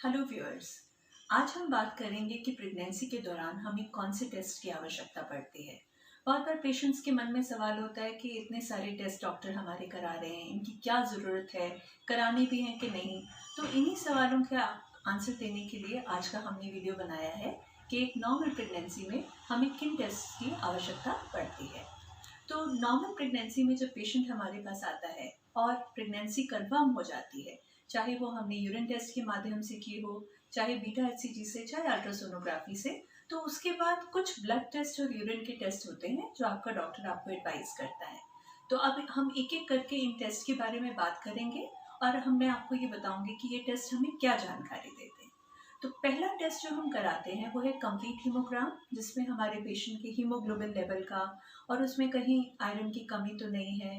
Hello viewers. आज हम बात करेंगे कि प्रेगनेंसी के दौरान हमें कौन से टेस्ट की आवश्यकता पड़ती है। बहुत बार पेशेंट्स के मन में सवाल होता है कि इतने सारे टेस्ट डॉक्टर हमारे करा रहे हैं, इनकी क्या ज़रूरत है, कराने भी हैं कि नहीं। तो इन्हीं सवालों का आंसर देने के लिए आज का हमने वीडियो बनाया है कि एक नॉर्मल प्रेगनेंसी में हमें किन टेस्ट की आवश्यकता पड़ती है। तो नॉर्मल प्रेगनेंसी में जब पेशेंट हमारे पास आता है और प्रेगनेंसी कंफर्म हो जाती है, चाहे वो हमने यूरिन टेस्ट के माध्यम से की हो, चाहे बीटा एचसीजी से, चाहे अल्ट्रासोनोग्राफी से, तो उसके बाद कुछ ब्लड टेस्ट और यूरिन के टेस्ट होते हैं जो आपका डॉक्टर आपको एडवाइस करता है। तो अब हम एक एक करके इन टेस्ट के बारे में बात करेंगे और मैं आपको ये बताऊंगी कि ये टेस्ट हमें क्या जानकारी देते हैं। तो पहला टेस्ट जो हम कराते हैं वो है कंप्लीट हीमोग्राम, जिसमें हमारे पेशेंट के हीमोग्लोबिन लेवल का और उसमें कहीं आयरन की कमी तो नहीं है,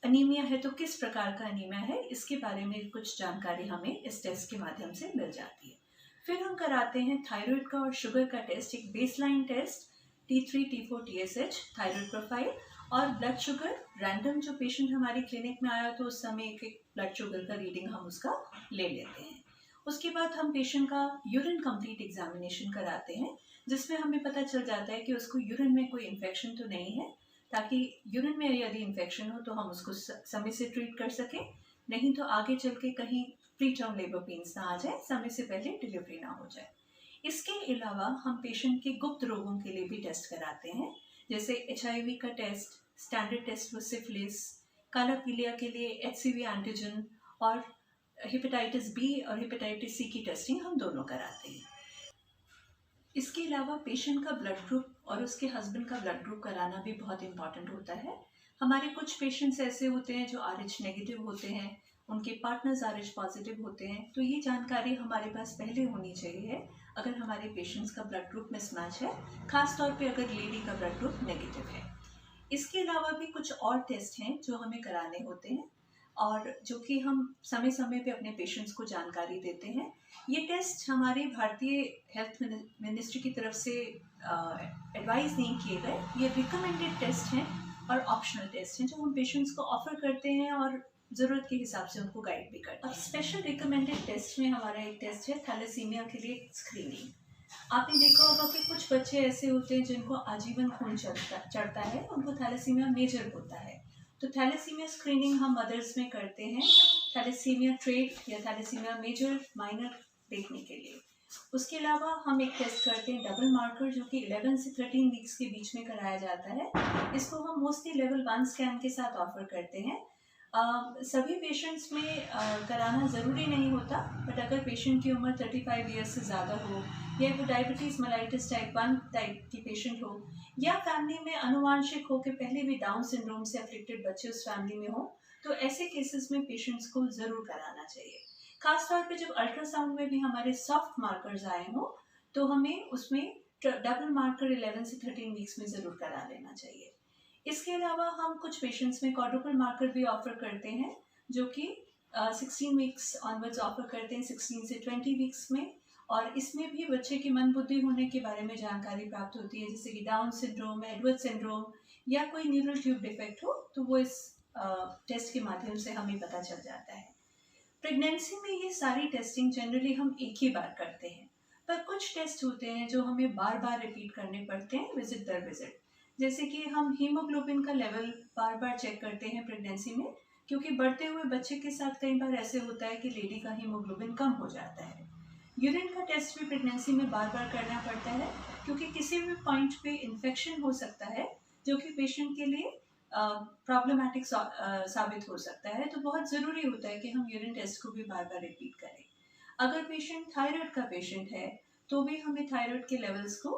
अनीमिया है तो किस प्रकार का अनीमिया है, इसके बारे में कुछ जानकारी हमें इस टेस्ट के माध्यम से मिल जाती है। फिर हम कराते हैं थायराइड का और शुगर का टेस्ट, एक baseline test T3, T4, TSH, thyroid profile और ब्लड शुगर रैंडम। जो पेशेंट हमारी क्लिनिक में आया तो उस समय एक ब्लड शुगर का रीडिंग हम उसका ले लेते हैं। उसके बाद हम पेशेंट का यूरिन कंप्लीट एग्जामिनेशन कराते हैं, जिसमें हमें पता चल जाता है कि उसको यूरिन में कोई इन्फेक्शन तो नहीं है, ताकि यूरिन में यदि इन्फेक्शन हो तो हम उसको समय से ट्रीट कर सकें, नहीं तो आगे चल के कहीं प्री टर्म लेबर पेन्स ना आ जाए, समय से पहले डिलीवरी ना हो जाए। इसके अलावा हम पेशेंट के गुप्त रोगों के लिए भी टेस्ट कराते हैं, जैसे HIV का test, standard test for syphilis, काला पीलिया के लिए HCV एंटीजन और हेपेटाइटिस B और हेपेटाइटिस C की टेस्टिंग हम दोनों कराते हैं। इसके अलावा पेशेंट का ब्लड ग्रुप और उसके हस्बैंड का ब्लड ग्रुप कराना भी बहुत इंपॉर्टेंट होता है। हमारे कुछ पेशेंट्स ऐसे होते हैं जो RH नेगेटिव होते हैं, उनके पार्टनर्स RH पॉजिटिव होते हैं, तो ये जानकारी हमारे पास पहले होनी चाहिए अगर हमारे पेशेंट्स का ब्लड ग्रुप मिसमैच है, खास तौर पे अगर लेडी का ब्लड ग्रुप नेगेटिव है। इसके अलावा भी कुछ और टेस्ट हैं जो हमें कराने होते हैं और जो कि हम समय समय पे अपने पेशेंट्स को जानकारी देते हैं। ये टेस्ट हमारे भारतीय हेल्थ मिनिस्ट्री की तरफ से एडवाइस नहीं किए गए, ये रिकमेंडेड टेस्ट हैं और ऑप्शनल टेस्ट हैं जो हम पेशेंट्स को ऑफर करते हैं और ज़रूरत के हिसाब से उनको गाइड भी करते हैं। अब स्पेशल रिकमेंडेड टेस्ट में हमारा एक टेस्ट है थैलेसीमिया के लिए स्क्रीनिंग। आपने देखा होगा कि कुछ बच्चे ऐसे होते हैं जिनको आजीवन खून चढ़ता है, उनको थैलेसीमिया मेजर होता है। तो थैलेसीमिया स्क्रीनिंग हम मदर्स में करते हैं थैलेसीमिया ट्रेट या थैलेसीमिया मेजर माइनर देखने के लिए। उसके अलावा हम एक टेस्ट करते हैं डबल मार्कर, जो कि 11 से 13 वीक्स के बीच में कराया जाता है। इसको हम मोस्टली लेवल 1 स्कैन के साथ ऑफर करते हैं। सभी पेशेंट्स में कराना ज़रूरी नहीं होता, बट अगर पेशेंट की उम्र 35 ईयर्स से ज़्यादा हो या वो डायबिटीज़ मेलाइटिस टाइप 1 टाइप की पेशेंट हो या फैमिली में अनुवांशिक हो के पहले भी डाउन सिंड्रोम से अफेक्टेड बच्चे उस फैमिली में हो, तो ऐसे केसेस में पेशेंट्स को ज़रूर कराना चाहिए। खासतौर पे जब अल्ट्रासाउंड में भी हमारे सॉफ्ट मार्कर्स आए हों तो हमें उसमें डबल मार्कर 11 से 13 वीक्स में ज़रूर करा लेना चाहिए। इसके अलावा हम कुछ पेशेंट्स में क्वाड्रुपल मार्कर भी ऑफर करते हैं, जो कि 16 वीक्स ऑनवर्ड्स ऑफर करते हैं, 16 से 20 वीक्स में। और इसमें भी बच्चे की मन बुद्धि होने के बारे में जानकारी प्राप्त होती है, जैसे कि डाउन सिंड्रोम, एडवर्ड सिंड्रोम या कोई न्यूरल ट्यूब डिफेक्ट हो, तो वो इस टेस्ट के माध्यम से हमें पता चल जाता है। प्रेगनेंसी में ये सारी टेस्टिंग जनरली हम एक ही बार करते हैं, पर कुछ टेस्ट होते हैं जो हमें बार बार रिपीट करने पड़ते हैं विजिट दर विजिट। जैसे कि हम हीमोग्लोबिन का लेवल बार बार चेक करते हैं प्रेगनेंसी में, क्योंकि बढ़ते हुए बच्चे के साथ कई बार ऐसे होता है कि लेडी का हीमोग्लोबिन कम हो जाता है। यूरिन का टेस्ट भी प्रेगनेंसी में बार बार करना पड़ता है, क्योंकि किसी भी पॉइंट पे इन्फेक्शन हो सकता है जो कि पेशेंट के लिए प्रॉब्लमैटिक साबित हो सकता है। तो बहुत ज़रूरी होता है कि हम यूरिन टेस्ट को भी बार बार रिपीट करें। अगर पेशेंट थायराइड का पेशेंट है तो भी हमें थायराइड के लेवल्स को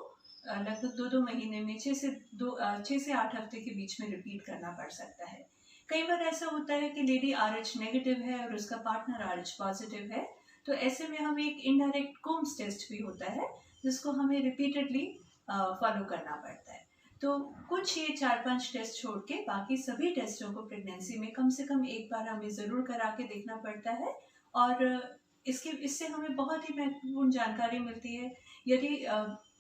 लगभग 2-2 महीने में 6 से 8 हफ्ते के बीच में रिपीट करना पड़ सकता है। कई बार ऐसा होता है कि लेडी RH नेगेटिव है और उसका पार्टनर RH पॉजिटिव है, तो ऐसे में हमें एक इनडायरेक्ट कोम्स टेस्ट भी होता है जिसको हमें रिपीटेडली फॉलो करना पड़ता है। तो कुछ ये 4-5 टेस्ट छोड़ के बाकी सभी टेस्टों को प्रेगनेंसी में कम से कम एक बार हमें ज़रूर करा के देखना पड़ता है और इससे हमें बहुत ही महत्वपूर्ण जानकारी मिलती है। यदि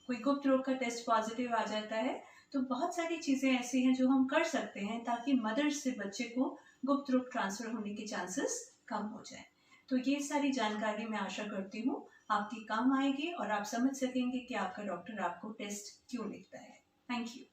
कोई गुप्त रोग का टेस्ट पॉजिटिव आ जाता है तो बहुत सारी चीज़ें ऐसी हैं जो हम कर सकते हैं ताकि मदर से बच्चे को गुप्त रोग ट्रांसफ़र होने के चांसेस कम हो जाए। तो ये सारी जानकारी मैं आशा करती हूँ आपके काम आएगी और आप समझ सकेंगे कि आपका डॉक्टर आपको टेस्ट क्यों लिखता है। Thank you.